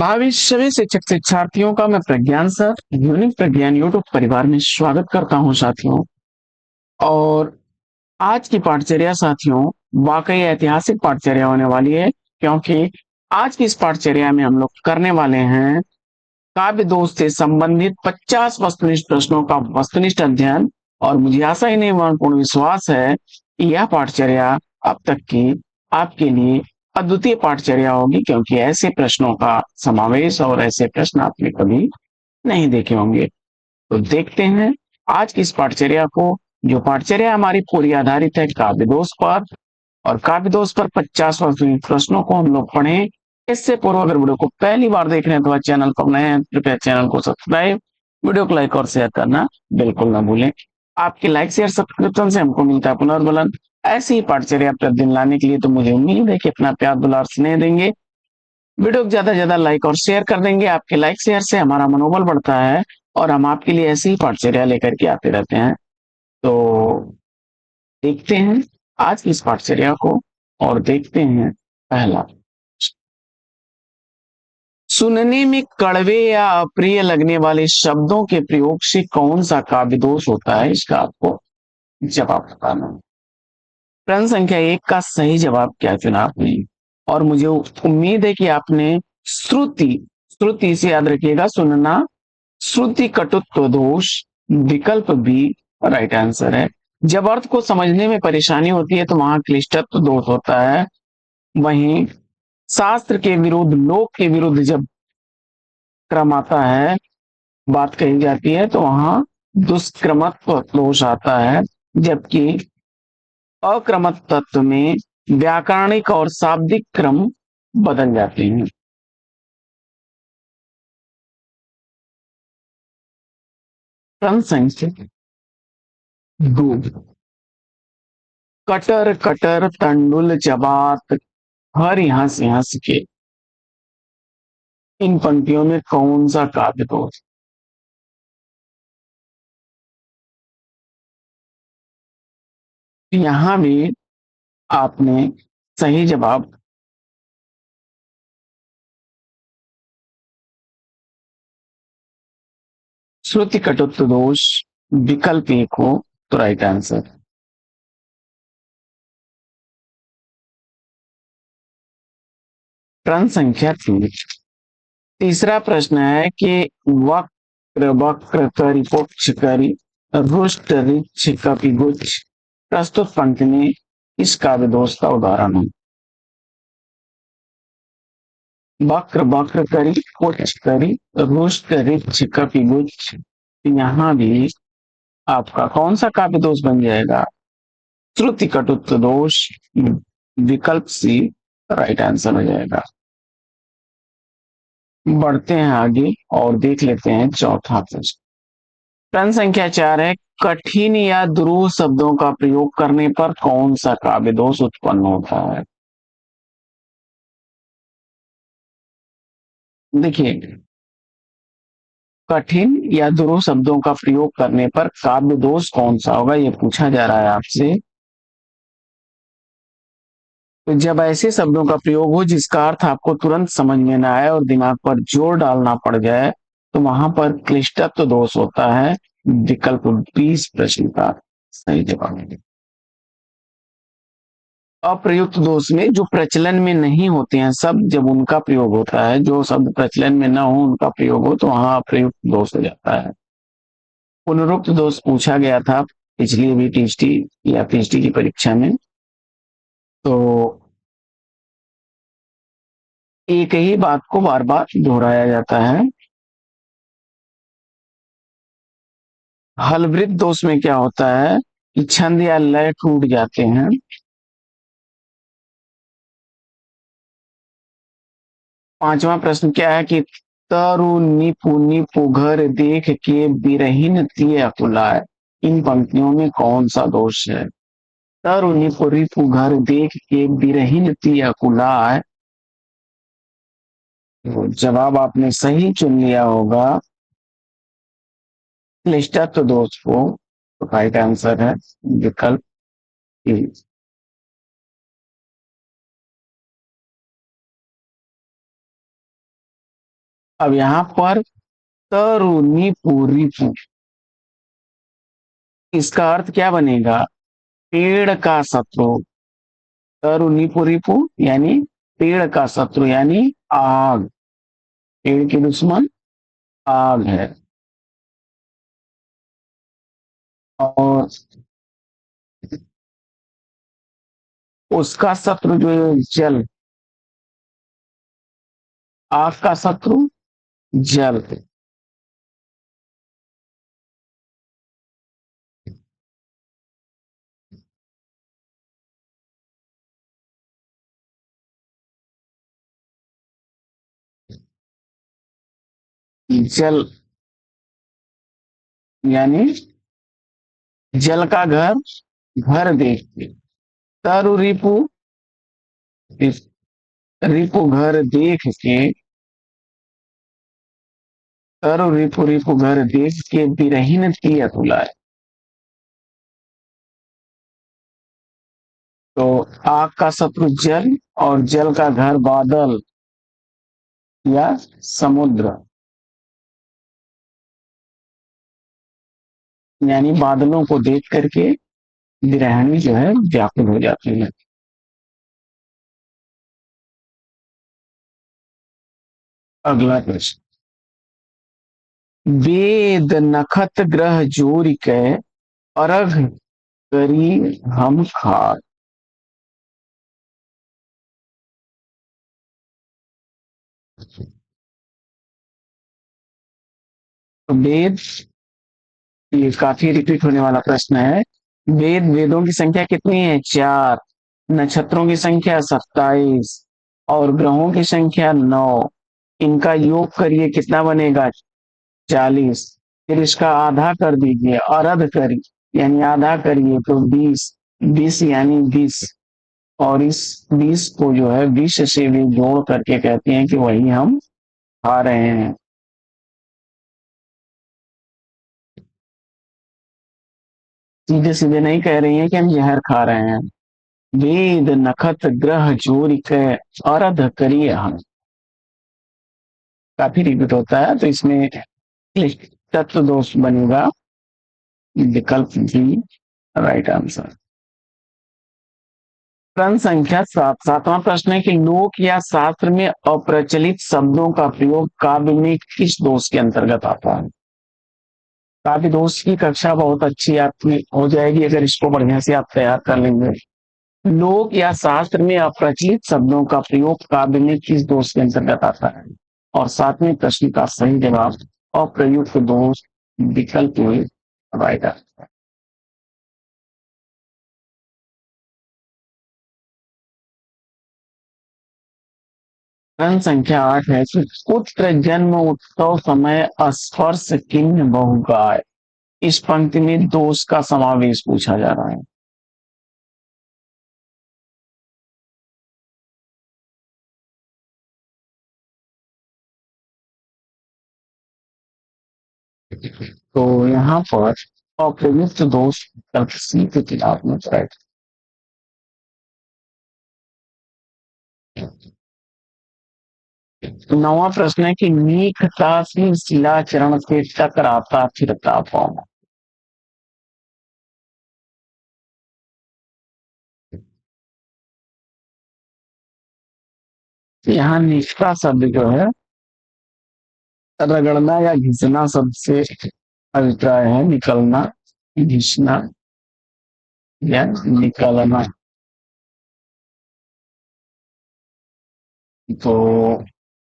भविष्य में शिक्षक शिक्षार्थियों का मैं प्रज्ञान सर यूनिक प्रज्ञान यूट्यूब परिवार में स्वागत करता हूं साथियों। और आज की पाठचर्या साथियों वाकई ऐतिहासिक पाठचर्या होने वाली है, क्योंकि आज की इस पाठचर्या में हम लोग करने वाले हैं काव्य दोष से संबंधित 50 वस्तुनिष्ठ प्रश्नों का वस्तुनिष्ठ अध्ययन। और मुझे आशा ही नहीं पूर्ण विश्वास है कि यह पाठचर्या अब तक की आपके लिए अद्वितीय पाठचर्या होगी, क्योंकि ऐसे प्रश्नों का समावेश और ऐसे प्रश्न आपने कभी नहीं देखे होंगे। तो देखते हैं आज की इस पाठचर्या को। जो पाठचर्या हमारी पूरी आधारित है काव्य दोष पर, और काव्य दोष पर 50 प्रश्नों को हम लोग पढ़ें। इससे पूर्व अगर वीडियो को पहली बार देख रहे हैं तो चैनल पर नए हैं, कृपया चैनल को सब्सक्राइब, वीडियो को लाइक और शेयर करना बिल्कुल ना भूलें। आपके लाइक शेयर सब्सक्रिप्शन से हमको मिलता है पुनर्बलन। ऐसी ही पाठचर्या प्रतिदिन लाने के लिए तो मुझे उम्मीद है कि अपना प्यार दुलार स्नेह देंगे, वीडियो को ज्यादा से ज्यादा लाइक और शेयर कर देंगे। आपके लाइक शेयर से हमारा मनोबल बढ़ता है और हम आपके लिए ऐसी ही पाठचर्या लेकर के आते रहते हैं। तो देखते हैं आज की इस पाठचर्या को और देखते हैं पहला। सुनने में कड़वे या अप्रिय लगने वाले शब्दों के प्रयोग से कौन सा काव्य दोष होता है, इसका आपको जवाब बताना है। प्रश्न संख्या 1 का सही जवाब क्या चुना आपने? और मुझे उम्मीद है कि आपने श्रुति श्रुति से याद रखिएगा, सुनना श्रुति कटुत्व दोष विकल्प बी राइट आंसर है। जब अर्थ को समझने में परेशानी होती है तो वहां क्लिष्टत्व दोष होता है। वहीं शास्त्र के विरुद्ध लोक के विरुद्ध जब क्रम आता है, बात कही जाती है, तो वहां दुष्क्रमत्व दोष आता है। जबकि अक्रमक तत्व में व्याकरणिक और शाब्दिक क्रम बदल जाते हैं। क्रम संख्या 2, कटर कटर तंडुल चबात हर हंस हंस के, इन पंक्तियों में कौन सा काव्य दोष? यहां भी आपने सही जवाब श्रुति कटुत्व दोष विकल्प एक हो तो राइट आंसर। प्रश्न संख्या 3, तीसरा प्रश्न है कि वक्र वक्र करी पुक्ष करी रुष्ट रिच्छ कपि गुच्छ प्रस्तुत पंक्ति में इस काव्य दोष का उदाहरण है। वक्र वक्र करी पुच्छ करी रुष्ट रिच्छ कपि गुच्छ, यहाँ भी आपका कौन सा काव्य दोष बन जाएगा? श्रुति कटुत्व दोष विकल्प सी राइट आंसर हो जाएगा। बढ़ते हैं आगे और देख लेते हैं चौथा प्रश्न। प्रश्न संख्या 4 है, कठिन या दुरूह शब्दों का प्रयोग करने पर कौन सा काव्य दोष उत्पन्न होता है? देखिए, कठिन या दुरूह शब्दों का प्रयोग करने पर काव्य दोष कौन सा होगा, ये पूछा जा रहा है आपसे। तो जब ऐसे शब्दों का प्रयोग हो जिसका अर्थ आपको तुरंत समझ में ना आए और दिमाग पर जोर डालना पड़ जाए, तो वहां पर क्लिष्टत्व दोष होता है। विकल्प 20 प्रश्न का सही जवाब है। अप्रयुक्त दोष में जो प्रचलन में नहीं होते हैं शब्द, जब उनका प्रयोग होता है, जो शब्द प्रचलन में ना हो उनका प्रयोग हो, तो वहां अप्रयुक्त दोष हो जाता है। पुनरुक्त दोष पूछा गया था पिछली भी टीएसटी या पीएचडी की परीक्षा में। तो एक ही बात को बार बार दोहराया जाता है। हलवृत दोष में क्या होता है कि छंद या लय टूट जाते हैं। पांचवा प्रश्न क्या है कि तरु निपु निपु घर देख के बिरहीन तिय अकुलाय, इन पंक्तियों में कौन सा दोष है? तरु निपु रिपु घर देख के बिरहीन तिय अकुलाय, तो जवाब आपने सही चुन लिया होगा क्लिष्टत्व दोष को। तो राइट आंसर है विकल्प ए। अब यहाँ पर तरु नीपु रिपु, इसका अर्थ क्या बनेगा? पेड़ का शत्रु। तरु नीपु रिपु यानी पेड़ का शत्रु, यानी आग। पेड़ की दुश्मन आग है। और उसका शत्रु जो है जल, आग का शत्रु जल। जल यानी जल का घर, घर देख के। तरु रिपु, रिपु घर देख के। तरु रिपु, रिपु घर देख के बिरहीन तिय तुलाए। तो आग का शत्रु जल और जल का घर बादल या समुद्र, यानी बादलों को देख करके गृहिणी जो है व्याकुल हो जाती है। अगला प्रश्न। वेद नखत ग्रह जोर कै अर्घ करी हम खार। तो वेद, ये काफी रिपीट होने वाला प्रश्न है। वेद, वेदों की संख्या कितनी है? 4। नक्षत्रों की संख्या 27 और ग्रहों की संख्या 9। इनका योग करिए, कितना बनेगा? 40। फिर इसका आधा कर दीजिए, और अर्ध करिए यानी आधा करिए तो 20। 20 यानी 20। और इस 20 को जो है 20 से भी जोड़ करके कहते हैं कि वही हम खा रहे हैं। सीधे सीधे नहीं कह रही है कि हम जहर खा रहे हैं। वेद नखत ग्रह जोर के अर्ध करिए हम। काफी रिपीट होता है, तो इसमें तत्व दोष बनेगा, विकल्प बी राइट आंसर। प्रश्न संख्या 7, 7वां प्रश्न है कि लोक या शास्त्र में अप्रचलित शब्दों का प्रयोग काव्य में किस दोष के अंतर्गत आता है? काव्य दोष की कक्षा बहुत अच्छी आपकी हो जाएगी अगर इसको बढ़िया से आप तैयार कर लेंगे। लोक या शास्त्र में अप्रचलित शब्दों का प्रयोग काव्य में किस दोष के अंतर्गत आता है? और 7वें प्रश्न का सही जवाब अप्रयुक्त दोष, विकल्प राइट आंसर। प्रश्न संख्या 8 है कि पुत्र जन्म उत्सव समय स्पर्श किन्ह बहुगाय। इस पंक्ति में दोष का समावेश पूछा जा रहा है। तो यहाँ पर अप्रयुक्त दोष विकल्प सी के खिलाफ में राइट। 9वां प्रश्न है कि मीखता से शिलाचरण से टकराता फिरता कौन? यहाँ निष्ठा शब्द जो है रगड़ना या घिसना शब्द से अभिप्राय है, निकलना, घिसना या निकलना। तो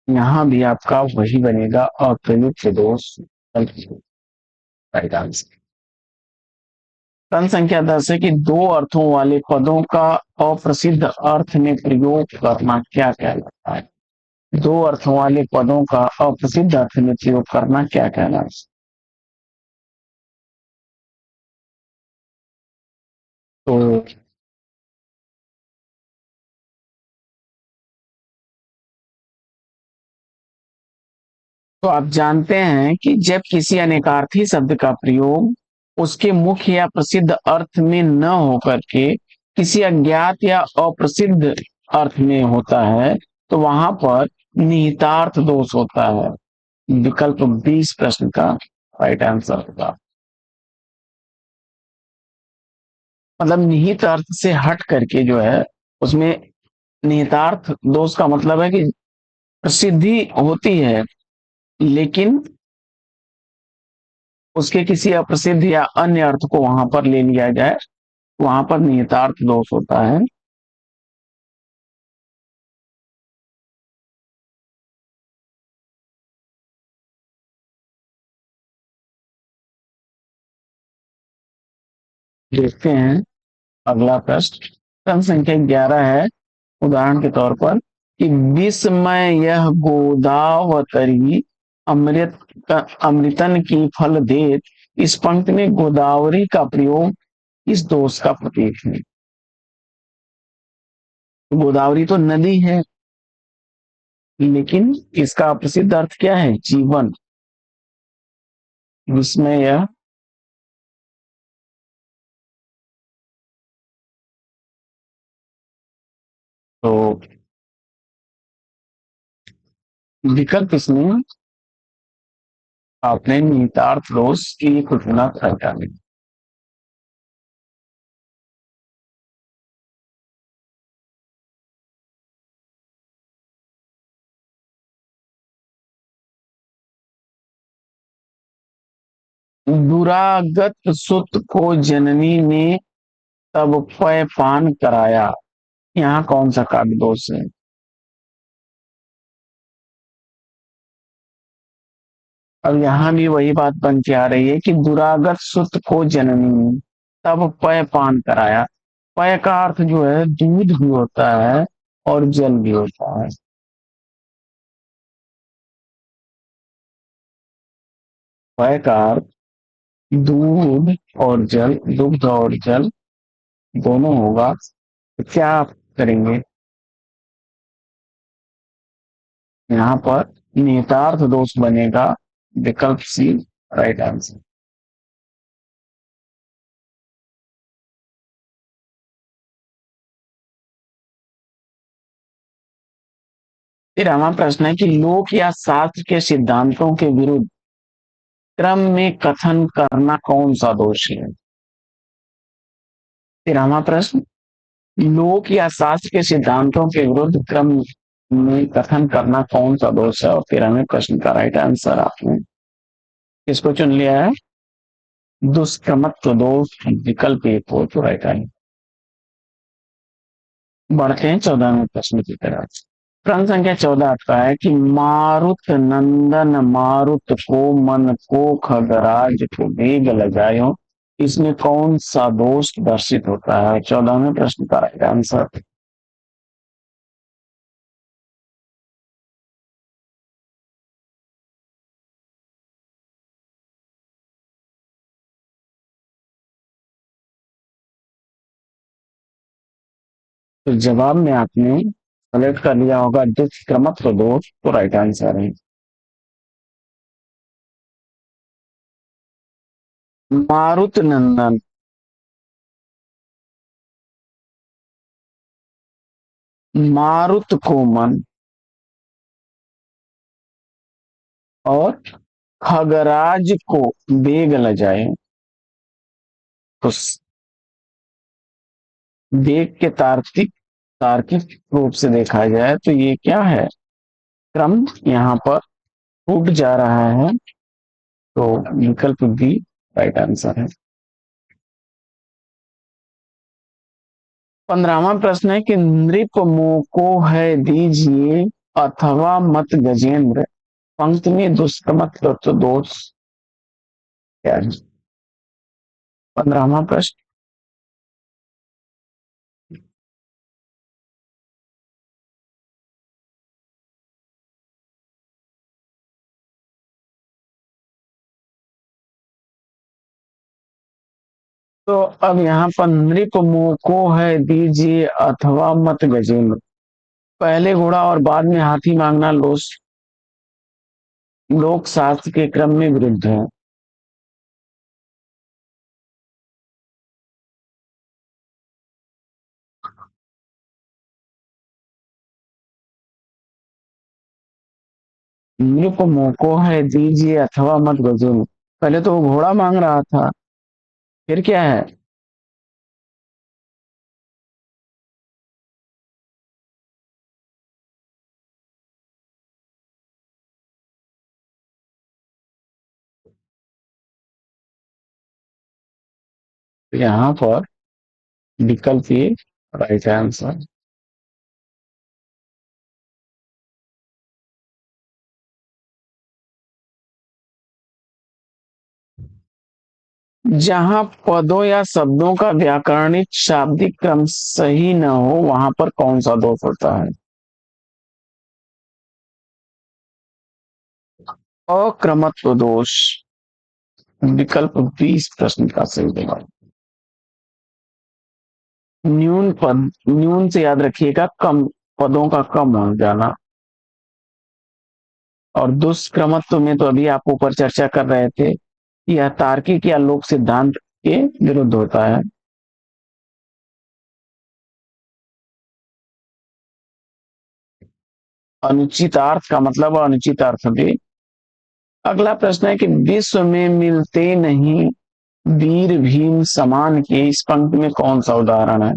यहाँ भी आपका वही बनेगा, अप्रयुक्त दोष राइट आंसर। प्रश्न संख्या 10 है कि दो अर्थों वाले पदों का अप्रसिद्ध अर्थ में प्रयोग करना क्या कहलाता है? दो अर्थों वाले पदों का अप्रसिद्ध अर्थ में प्रयोग करना क्या कहलाता है? तो आप जानते हैं कि जब किसी अनेकार्थी शब्द का प्रयोग उसके मुख्य या प्रसिद्ध अर्थ में न होकर के किसी अज्ञात या अप्रसिद्ध अर्थ में होता है, तो वहां पर निहितार्थ दोष होता है। विकल्प बी इस प्रश्न का राइट आंसर होगा। मतलब निहित अर्थ से हट करके जो है उसमें निहितार्थ दोष का मतलब है कि प्रसिद्धि होती है, लेकिन उसके किसी अप्रसिद्ध या अन्य अर्थ को वहां पर ले लिया जाए, वहां पर निहितार्थ दोष होता है। देखते हैं अगला प्रश्न। प्रश्न संख्या 11 है, उदाहरण के तौर पर कि विस्मय यह गोदावतरी अमृत अमृतन की फल देत, इस पंक्ति में गोदावरी का प्रयोग इस दोष का प्रतीक है। गोदावरी तो नदी है, लेकिन इसका प्रसिद्ध अर्थ क्या है? जीवन। विस्मय यह, तो विकल्प इसमें आपने निहितार्थ दोष की घटना हटानी। दुरागत सुत को जननी ने तब पय पान कराया, यहाँ कौन सा काव्य दोष है? अब यहाँ भी वही बात बन के आ रही है कि दुरागत सुत को जननी ने तब पय पान कराया। पय का अर्थ जो है दूध भी होता है और जल भी होता है। पय का अर्थ दूध और जल, दुग्ध और जल दोनों होगा। तो क्या आप करेंगे? यहाँ पर निहितार्थ दोष बनेगा विकल्प सी राइट आंसर। फिर हमारा प्रश्न है कि लोक या शास्त्र के सिद्धांतों के विरुद्ध क्रम में कथन करना कौन सा दोष है? फिर हमारा प्रश्न, लोक या शास्त्र के सिद्धांतों के विरुद्ध क्रम में कथन करना कौन सा दोष है? और फिर हमें प्रश्न का राइट आंसर आपने किसको चुन लिया है? दुष्क्रमत्व दोष, विकल्प एक हो तो राइट आएंगे। बढ़ते हैं 14वें प्रश्न की तरफ। प्रश्न संख्या 14 आपका है कि मारुत नंदन मारुत को मन को खगराज को वेग लगायो, इसमें कौन सा दोष दर्शित होता है? 14वें प्रश्न का राइट आंसर। तो जवाब में आपने सेलेक्ट कर लिया होगा दुष्क्रमत्व दोष, तो राइट आंसर है। मारुत नंदन, मारुत को मन और खगराज को वेग ल जाए। तो वेग के तार्किक तार्किक रूप से देखा जाए तो ये क्या है? क्रम यहाँ पर टूट जा रहा है, तो विकल्प बी राइट आंसर है। 15वां प्रश्न है कि नृप मोको है दीजिए अथवा मत गजेंद्र, पंक्ति में दुष्कर्मक तत्व दोष क्या है? 15वां प्रश्न। तो अब यहाँ पर नृप मोको है दीजिए अथवा मत गजेंद्र, पहले घोड़ा और बाद में हाथी मांगना लोक शास्त्र के क्रम में विरुद्ध है। नृप मोको है दीजिए अथवा मत गजुल। पहले तो वो घोड़ा मांग रहा था, फिर क्या है? तो यहाँ पर विकल्प ए राइट आंसर। जहां पदों या शब्दों का व्याकरणिक शाब्दिक क्रम सही न हो वहां पर कौन सा दोष होता है? अक्रमत्व दोष। विकल्प बी इस प्रश्न का सही जवाब। न्यून पद, न्यून से याद रखिएगा कम, पदों का कम हो जाना। और दुष्क्रमत्व में तो अभी आप ऊपर चर्चा कर रहे थे, यह तार्किक या लोक सिद्धांत के विरुद्ध होता है। अनुचित अर्थ का मतलब अनुचित अर्थ भी। अगला प्रश्न है कि विश्व में मिलते नहीं वीर भीम समान के, इस पंक्ति में कौन सा उदाहरण है?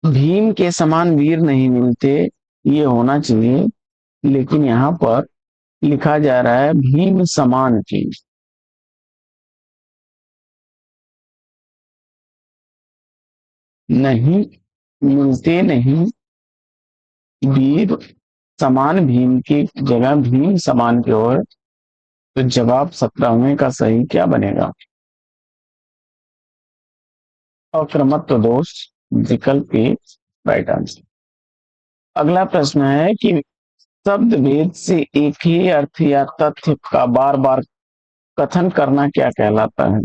भीम के समान वीर नहीं मिलते, ये होना चाहिए, लेकिन यहाँ पर लिखा जा रहा है भीम समान की। नहीं, मिलते नहीं वीर समान, भीम की जगह भीम समान की ओर। तो जवाब 17वें का सही क्या बनेगा? अक्रमत्व दोष। विकल्प ए राइट आंसर। अगला प्रश्न है कि शब्द भेद से एक ही अर्थ या तथ्य का बार बार कथन करना क्या कहलाता है?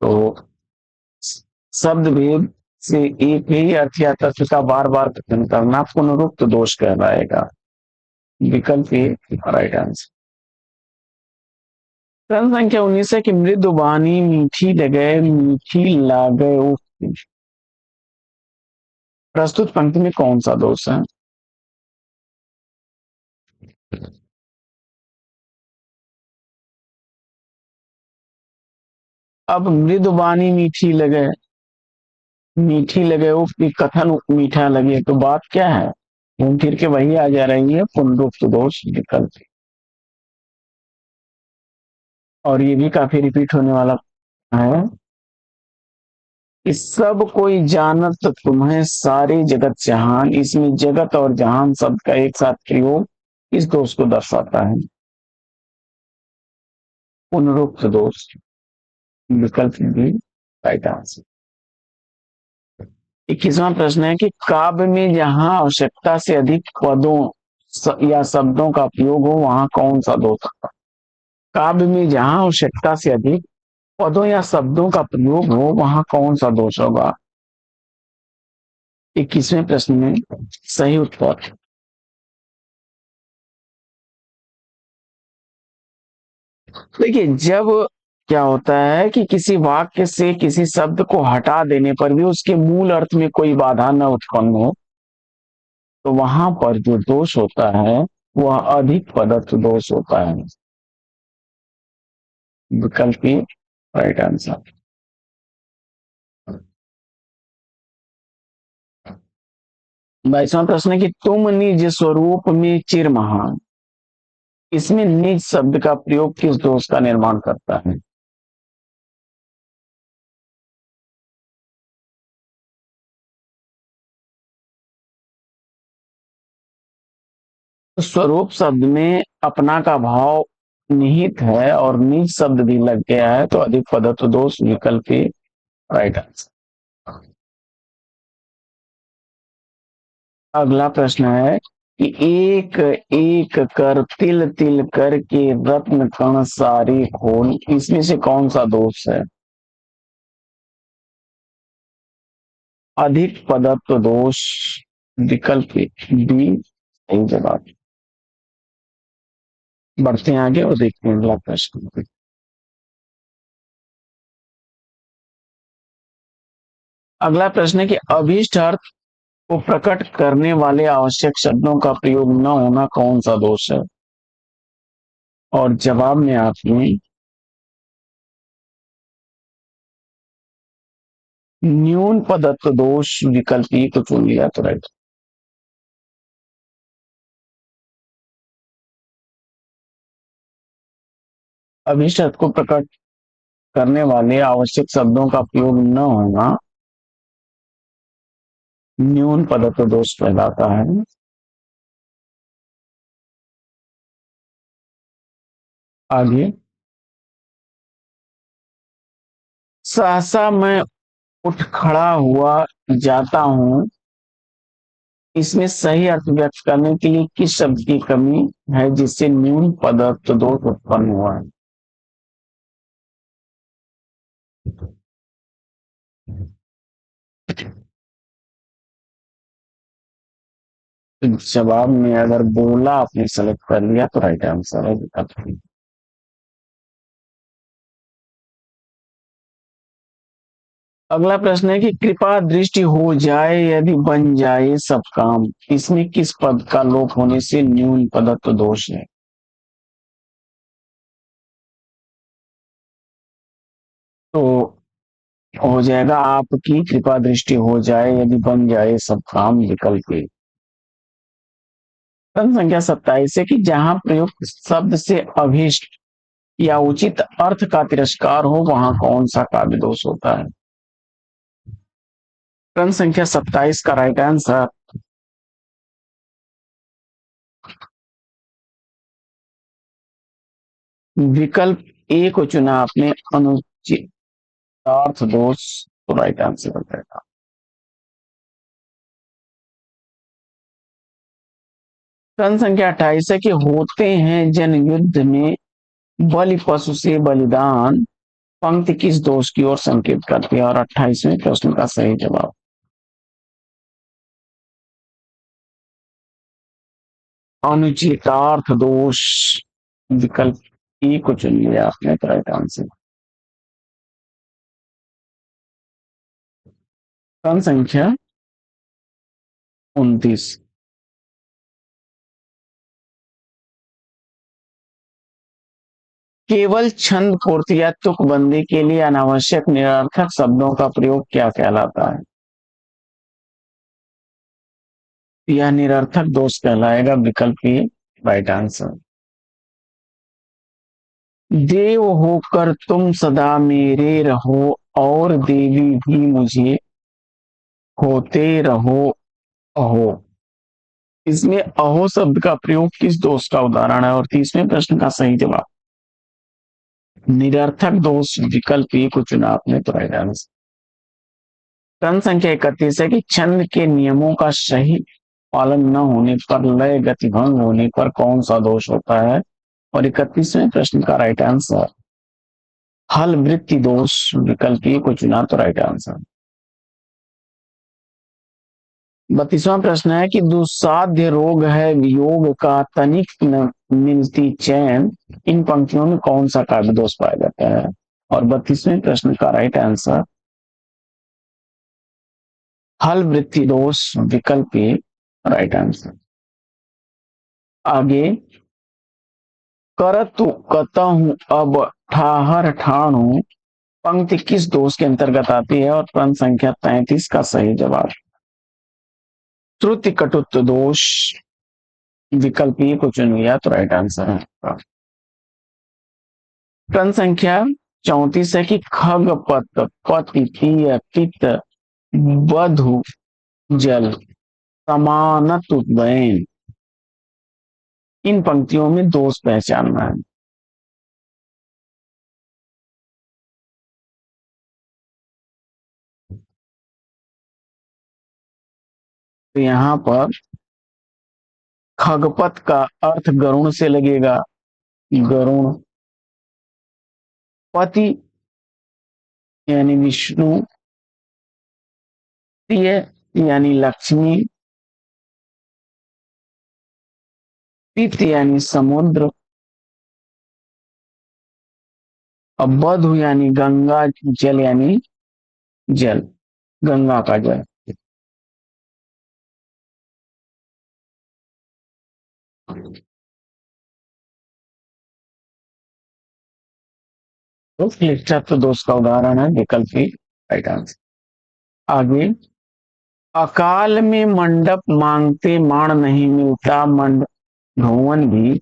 तो शब्द भेद से एक ही अर्थ या तथ्य का बार बार कथन करना पुनरुक्त दोष कहलाएगा। विकल्प ए राइट आंसर। प्रश्न संख्या 19 है कि मृदु बानी मीठी लगे मीठी लागे उफ। प्रस्तुत पंक्ति में कौन सा दोष है? अब मृदुबानी मीठी लगे उफ की कथन मीठा लगे, तो बात क्या है? घूम फिर के वही आ जा रही है, पुनरुक्त दोष विकल्प। और ये भी काफी रिपीट होने वाला है कि सब कोई जानत तुम्हें सारे जगत जहान, इसमें जगत और जहान शब्द का एक साथ प्रयोग इस दोष को दर्शाता है। पुनरुक्त दोष। विकल्प भी राइट आंसर। 21वां प्रश्न है कि काव्य में जहां आवश्यकता से अधिक पदों या शब्दों का प्रयोग हो वहां कौन सा दोष होगा? काव्य में जहां आवश्यकता से अधिक पदों या शब्दों का प्रयोग हो वहां कौन सा दोष होगा? 21वें प्रश्न में सही उत्तर। देखिए, जब क्या होता है कि किसी वाक्य से किसी शब्द को हटा देने पर भी उसके मूल अर्थ में कोई बाधा न उत्पन्न हो, तो वहां पर जो दोष होता है वह अधिक पदत्व दोष होता है। विकल्प ए राइट आंसर। 22वां प्रश्न है कि तुम निज स्वरूप में चिर महान, इसमें निज शब्द का प्रयोग किस दोष का निर्माण करता है? स्वरूप शब्द में अपना का भाव निहित है और निज शब्द भी लग गया है, तो अधिक पदत्व दोष। विकल्प ए राइट आंसर। अगला प्रश्न है कि एक एक कर तिल तिल कर के रत्न कण सारे खोल, इसमें से कौन सा दोष है? अधिक पदत्व दोष। विकल्प बी सही जवाब। बढ़ते हैं आगे और देखते हैं अगला प्रश्न। अगला प्रश्न है कि अभीष्ट अर्थ को प्रकट करने वाले आवश्यक शब्दों का प्रयोग न होना कौन सा दोष है? और जवाब में आपने न्यून पदत्व दोष विकल्प ई को चुन लिया तो राइट। अभीष्ट अर्थ को प्रकट करने वाले आवश्यक शब्दों का प्रयोग न होना न्यून पदत्व दोष कहलाता है। आगे, सहसा मैं उठ खड़ा हुआ जाता हूं, इसमें सही अर्थ व्यक्त करने के लिए किस शब्द की कमी है जिससे न्यून पदत्व दोष उत्पन्न हुआ है? तो जवाब में अगर बोला आपने सेलेक्ट कर लिया तो राइट आंसर है विकल्प। अगला प्रश्न है कि कृपा दृष्टि हो जाए यदि बन जाए सब काम, इसमें किस पद का लोप होने से न्यून पदत्व दोष है? तो हो जाएगा आपकी कृपा दृष्टि हो जाए यदि बन जाए सब काम विकल्प ए। प्रश्न संख्या 27 है कि जहां प्रयुक्त शब्द से अभीष्ट या उचित अर्थ का तिरस्कार हो वहां कौन सा काव्य दोष होता है? प्रश्न संख्या 27 का राइट आंसर विकल्प ए को चुना आपने, अनुचित अर्थ दोष तो राइट आंसर बताएगा। प्रश्न संख्या 28 है कि होते हैं जन युद्ध में बलि पशु से बलिदान, पंक्ति किस दोष की ओर संकेत करती है? और 28वें प्रश्न का सही जवाब अनुचितार्थ दोष विकल्प ई को चुन लिया आपने तो राइट आंसर। प्रश्न संख्या 29, केवल छंद पूर्ति या तुकबंदी के लिए अनावश्यक निरर्थक शब्दों का प्रयोग क्या कहलाता है? यह निरर्थक दोष कहलाएगा विकल्प ए राइट आंसर। देव होकर तुम सदा मेरे रहो और देवी भी मुझे होते रहो अहो, इसमें अहो शब्द का प्रयोग किस दोष का उदाहरण है? और 30वें प्रश्न का सही जवाब निरर्थक दोष विकल्प ए को चुना आपने तो राइट आंसर। प्रश्न संख्या 31 है कि छंद के नियमों का सही पालन न होने पर लय गति भंग होने पर कौन सा दोष होता है? और 31वें प्रश्न का राइट आंसर हल वृत्ति दोष विकल्प ए को चुना तो राइट आंसर। 32वां प्रश्न है कि दुस्साध्य रोग है वियोग का तनिक न मिलती चैन, इन पंक्तियों में कौन सा काव्य दोष पाया जाता है? और 32वें प्रश्न का राइट आंसर हल वृत्ति दोष विकल्प ए राइट आंसर। आगे, करतु कतहु अब ठाहर ठाणु, पंक्ति किस दोष के अंतर्गत आती है? और प्रश्न संख्या 33 का सही जवाब श्रुति कटुत्व दोष विकल्प ए को चुन लिया तो राइट आंसर है। प्रश्न संख्या 34 है कि खग पत पति तीय पित वधु जल समानतु द्वयन, इन पंक्तियों में दोष पहचानना है। तो यहां पर खगपत का अर्थ गरुण से लगेगा, गरुण, पति यानी विष्णु, प्रिय यानी लक्ष्मी, पित यानी समुद्र, अब बधु यानी गंगा जल यानी जल, गंगा का जल। तो क्लिष्टत्व दोष का उदाहरण है विकल्प ए राइट आंसर। आगे, अकाल में मंडप मांगते माण नहीं मिलता मंड भुवन भी,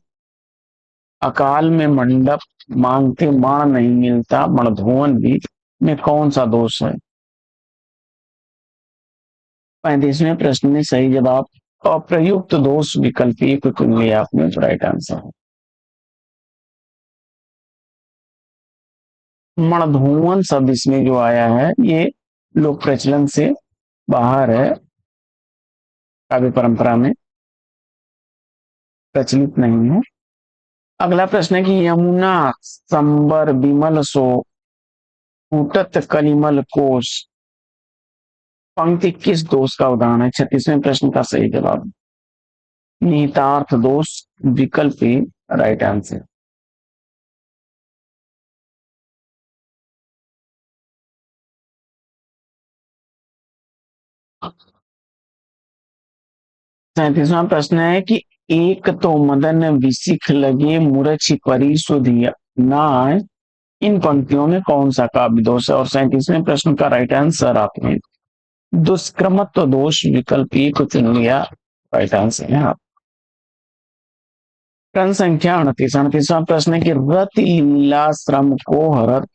अकाल में मंडप मांगते माण नहीं मिलता मणधुवन भी में कौन सा दोष है? 35वें प्रश्न में सही जवाब अप्रयुक्त दोष विकल्प ए को चुन लिया आपने, तो राइट आंसर है। मणधुवन शब्द इसमें जो आया है ये लोक प्रचलन से बाहर है, काव्य परंपरा में प्रचलित नहीं है। अगला प्रश्न है कि यमुना संबर विमल सो फूटत कलिमल कोश पंक्ति किस दोष का उदाहरण है? 36वें प्रश्न का सही जवाब निहितार्थ दोष विकल्प ए राइट आंसर। सैंतीसवां प्रश्न है कि एक तो मदन विशिख लगे मूर्छ परी सुधिया नाय, इन पंक्तियों में कौन सा काव्य दोष है? और 37वें प्रश्न का राइट आंसर आपने दुष्क्रमत्व दोष विकल्प ए को चुन लिया, राइट आंसर है। प्रश्न संख्या 38, 38वां प्रश्न है कि रत लीला श्रम को हरत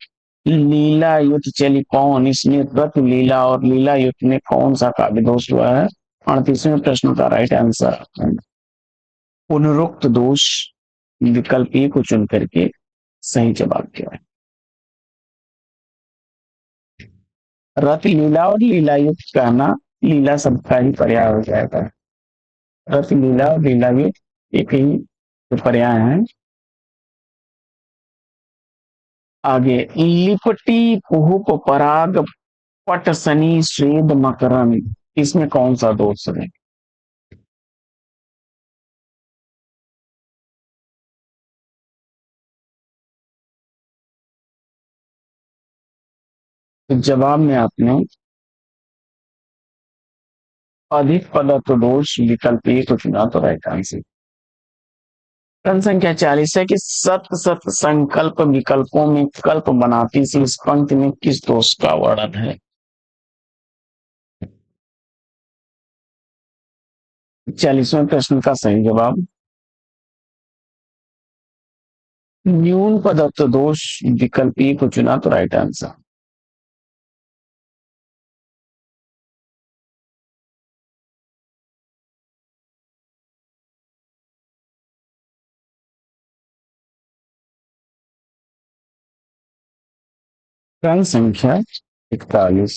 लीला युद्ध चली कौन, इसमें रत लीला और लीला युद्ध में कौन सा काव्य दोष हुआ है? 38वें प्रश्न का राइट आंसर पुनरुक्त दोष विकल्प ए को चुन करके सही जवाब किया है। रथ लीला और लीला युक्त कहना लीला शब्द का ही पर्याय हो जाएगा। रथ लीला और लीला युक्त एक ही पर्याय है। आगे, लिपटी पुहुप पराग पट शनि श्वेद मकरंद, इसमें कौन सा दोष है? तो जवाब में आपने अधिक पदत्व दोष विकल्प ए को चुना, तो राइट आंसर। प्रश्न संख्या 40 है कि सत सत संकल्प विकल्पों में कल्प बनाती सी इस पंक्ति में किस दोष का वर्णन है? 40वें प्रश्न का सही जवाब न्यून पदत्व दोष विकल्प ए को चुना, तो राइट आंसर। प्रश्न संख्या 41,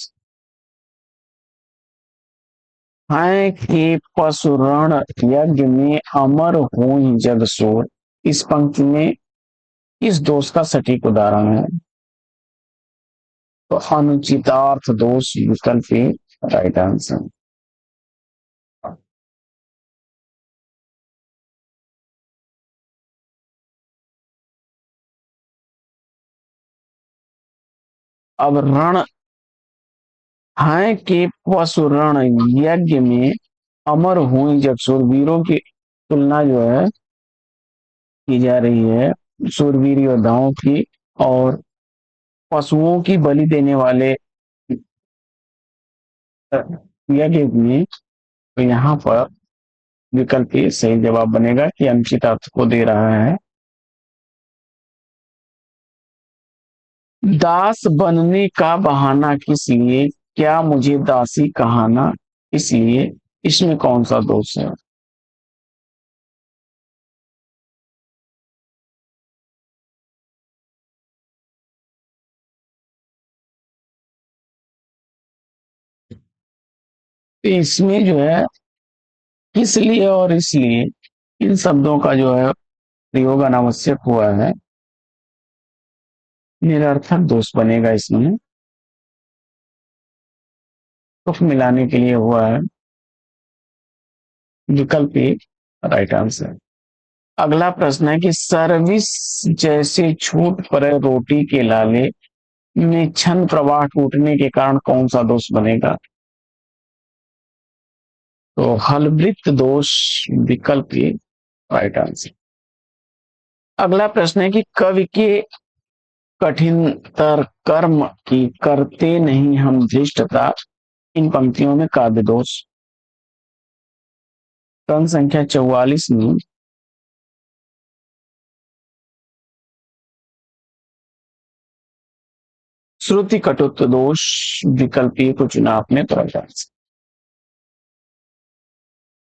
है कि पशुरण यज्ञ में अमर हो जग सोर, इस पंक्ति में इस दोष का सटीक उदाहरण है? तो अनुचितार्थ दोष विकल्प ए राइट आंसर। अब रण है कि पशुरण यज्ञ में अमर हो जग सोर, वीरों की तुलना जो है की जा रही है सूरवीर योद्धाओं की और पशुओं की बलि देने वाले यज्ञ में, तो यहाँ पर विकल्प ए सही जवाब बनेगा कि अनुचित अर्थ को दे रहा है। दास बनने का बहाना किस लिए, क्या मुझे दासी कहाना, इसलिए इसमें कौन सा दोष है? तो इसमें जो है किस लिए और इसलिए इन शब्दों का जो है प्रयोग अनावश्यक हुआ है, निरर्थक दोष बनेगा इसमें, तुक मिलाने के लिए हुआ है, विकल्प ए राइट आंसर। अगला प्रश्न है कि सर्विस जैसे छूट पर रोटी के लाले में छन प्रवाह टूटने के कारण कौन सा दोष बनेगा? तो हलवृत दोष विकल्प ए राइट आंसर। अगला प्रश्न है कि कवि के कठिनतर कर्म की करते नहीं हम धृष्टता इन पंक्तियों में काव्य दोष। क्रम संख्या 44 में श्रुति कटुत्व दोष विकल्प ए को चुना आपने तो राइट आंसर।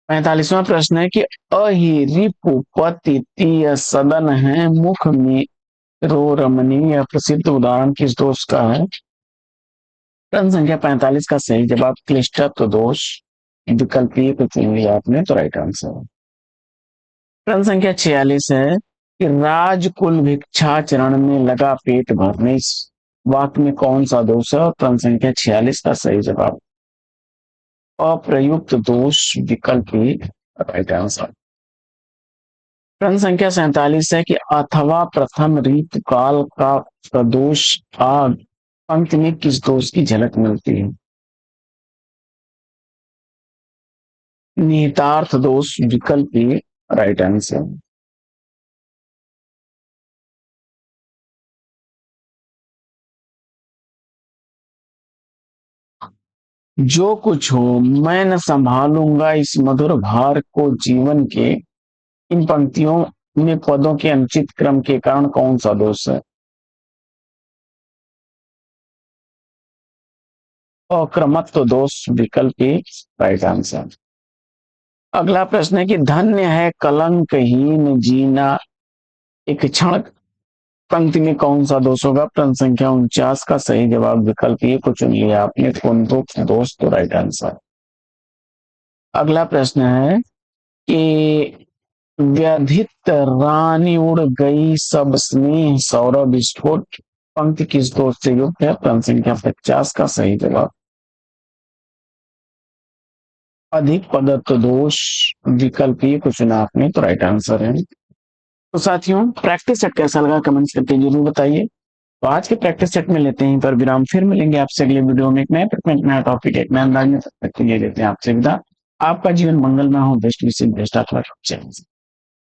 45वां प्रश्न है कि अहिरिपुपति तीय सदन है मुख में रो रमणी यह प्रसिद्ध उदाहरण किस दोष का है? प्रश्न संख्या 45 का सही जवाब क्लिष्टत्व दोष विकल्प ए को चुन लिया आपने तो राइट आंसर। प्रश्न संख्या 46 है कि राजकुल भिक्षाचरण में लगा पेट भरने इस वाक्य में कौन सा दोष है? और प्रश्न संख्या 46 का सही जवाब अप्रयुक्त दोष विकल्प ए राइट आंसर। प्रश्न संख्या 47 है कि अथवा प्रथम ऋतुकाल का प्रदोष आग पंक्ति में किस दोष की झलक मिलती है? निहितार्थ दोष विकल्प ए राइट आंसर। जो कुछ हो मैं न संभालूंगा इस मधुर भार को जीवन के इन पंक्तियों में पदों के अनुचित क्रम के कारण कौन सा दोष है? अक्रमत्व दोष विकल्प ए राइट आंसर। अगला प्रश्न है कि धन्य है कलंकहीन जीना एक क्षण पंक्ति में कौन सा दोष होगा? प्रश्न संख्या 49 का सही जवाब विकल्प ए को चुन लिया आपने कौन दोष तो राइट आंसर। अगला प्रश्न है कि व्यधित रानी उड़ गई सब स्नेह सौरभ विस्फोट पंक्ति किस दोष से युक्त है? प्रश्न संख्या 50 का सही जवाब अधिक पदत्व दोष विकल्प ए को चुना आपने तो राइट आंसर है। तो साथियों प्रैक्टिस सेट कैसा लगा कमेंट्स करके जरूर बताइए। तो आज के प्रैक्टिस सेट में लेते हैं पर विराम, फिर मिलेंगे आपसे अगले वीडियो में एक नए फ्रेगमेंट नया टॉपिक एक नए अंदाज में। तब तक के लिए लेते हैं आपसे विदा। आपका जीवन मंगलमय हो। बेस्ट विशेष बेस्ट ऑफ लक।